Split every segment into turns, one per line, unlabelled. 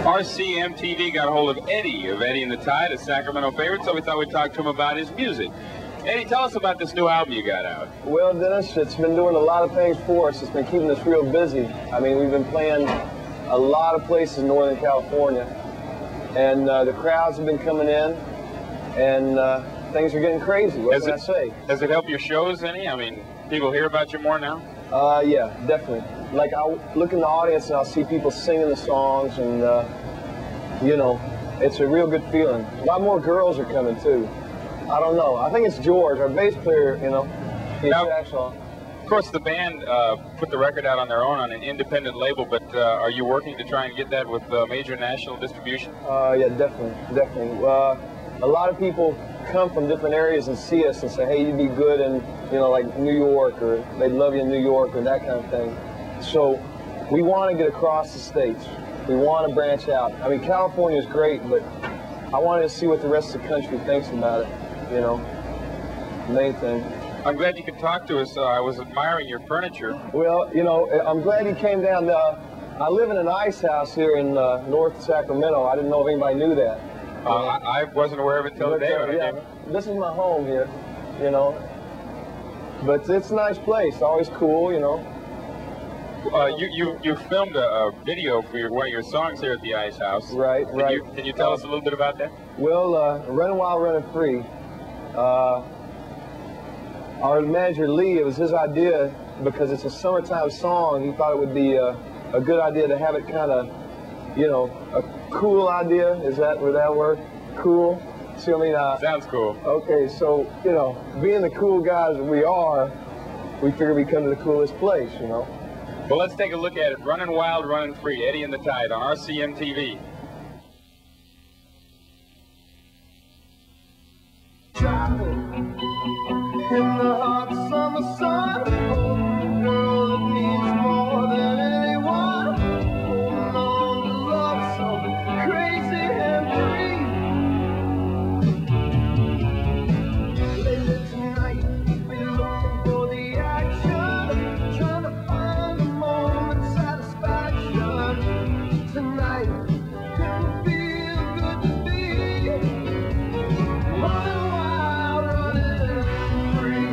RCMTV got a hold of Eddie and the Tide, a Sacramento favorite, so we thought we'd talk to him about his music. Eddie, tell us about this new album you got out.
Well, Dennis, it's been doing a lot of things for us. It's been keeping us real busy. I mean, we've been playing a lot of places in Northern California, and the crowds have been coming in, and things are getting crazy. What can I say?
Does it help your shows any? I mean, people hear about you more now?
Yeah, definitely. Like, I look in the audience and I'll see people singing the songs, and, you know, it's a real good feeling. A lot more girls are coming, too. I don't know. I think it's George, our bass player, you know.
Now, of course, the band put the record out on their own on an independent label, but are you working to try and get that with major national distribution?
Yeah, definitely. A lot of people come from different areas and see us and say, hey, you'd be good in, you know, like New York, or they'd love you in New York, or that kind of thing. So we want to get across the states. We want to branch out. I mean, California is great, but I wanted to see what the rest of the country thinks about it, you know, main thing.
I'm glad you could talk to us. I was admiring your furniture.
Well, you know, I'm glad you came down. I live in an ice house here in North Sacramento. I didn't know if anybody knew that.
I wasn't aware of it till today.
Yeah, this is my home here, you know. But it's a nice place, always cool, you know.
You filmed a video for one of your songs here at the Ice House.
Right.
Can you tell us a little bit about that?
Well, Running Wild, Running Free. Our manager Lee, it was his idea because it's a summertime song. He thought it would be a good idea to have it kind of, you know, a cool idea. Would that work? Cool. See what I mean?
Sounds cool.
Okay, so, you know, being the cool guys that we are, we figured we'd come to the coolest place, you know.
Well, let's take a look at it. Running Wild, Running Free, Eddie and the Tide on RCMTV.
Driving in the hot summer sun, oh, girl, it means more than anyone. Holding on to love so crazy and free. Later tonight, we're looking for the action, trying to find a moment's satisfaction. Tonight, it will feel good to be running wild, running free.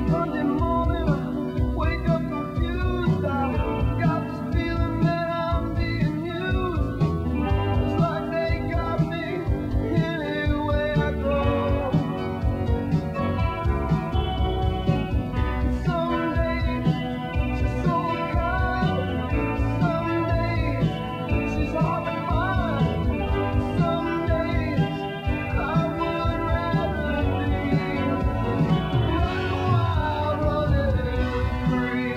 Monday morning, I wake up confused. I got this feeling that I'm being used. It's like they got me anyway I go. Some days she's so kind, some days she's hard to find, some days I would rather be running wild, running free.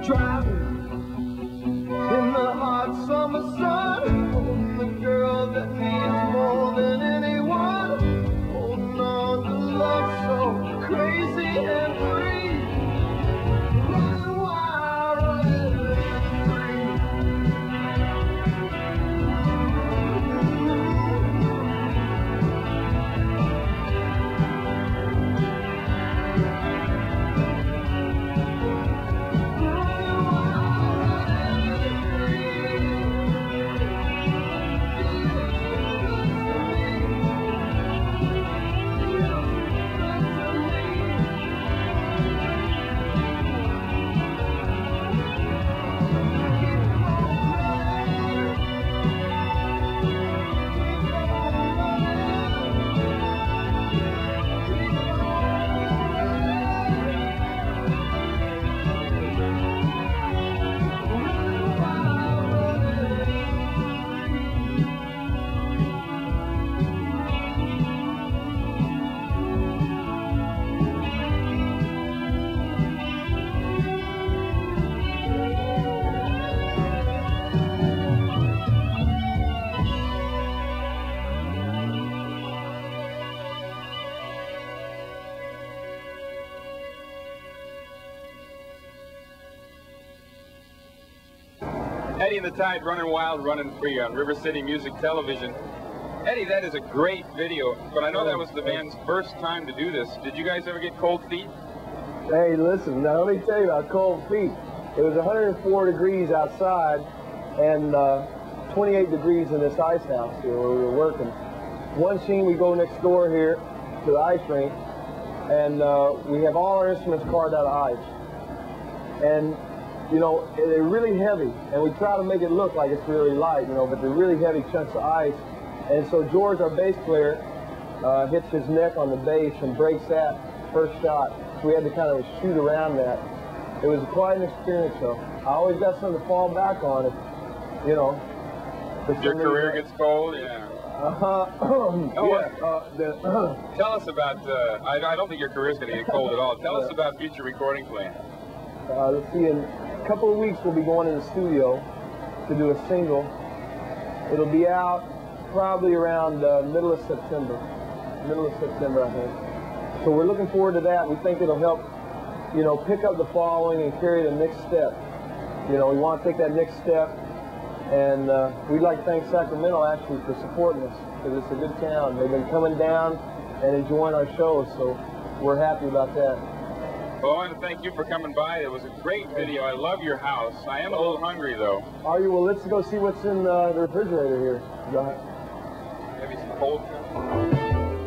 Driving in the hot summer sun, holding the girl that means more than anyone, holding on to love so crazy and free, running wild, running free. Running wild.
Eddie and the Tide, running wild, running free on River City Music Television. Eddie, that is a great video, but I know that was the band's first time to do this. Did you guys ever get cold feet?
Hey, listen, now let me tell you about cold feet. It was 104 degrees outside and 28 degrees in this ice house here where we were working. One scene, we go next door here to the ice rink, and we have all our instruments carved out of ice. And, you know, they're really heavy, and we try to make it look like it's really light, you know, but they're really heavy chunks of ice. And so George, our bass player, hits his neck on the bass and breaks that first shot. So we had to kind of shoot around that. It was quite an experience, though. I always got something to fall back on if, you know.
Your career gets cold? Yeah. Tell us about, I don't think your career's going to get cold at all. Tell us about future recording plans.
Let's see, in a couple of weeks we'll be going in the studio to do a single. It'll be out probably around middle of September. Middle of September, I think. So we're looking forward to that. We think it'll help, you know, pick up the following and carry the next step. You know, we want to take that next step, and we'd like to thank Sacramento actually for supporting us, because it's a good town. They've been coming down and enjoying our shows, so we're happy about that.
Well, I want to thank you for coming by. It was a great video. I love your house. I am a little hungry, though.
Are you? Well, let's go see what's in the refrigerator here. Go ahead.
Maybe some cold food?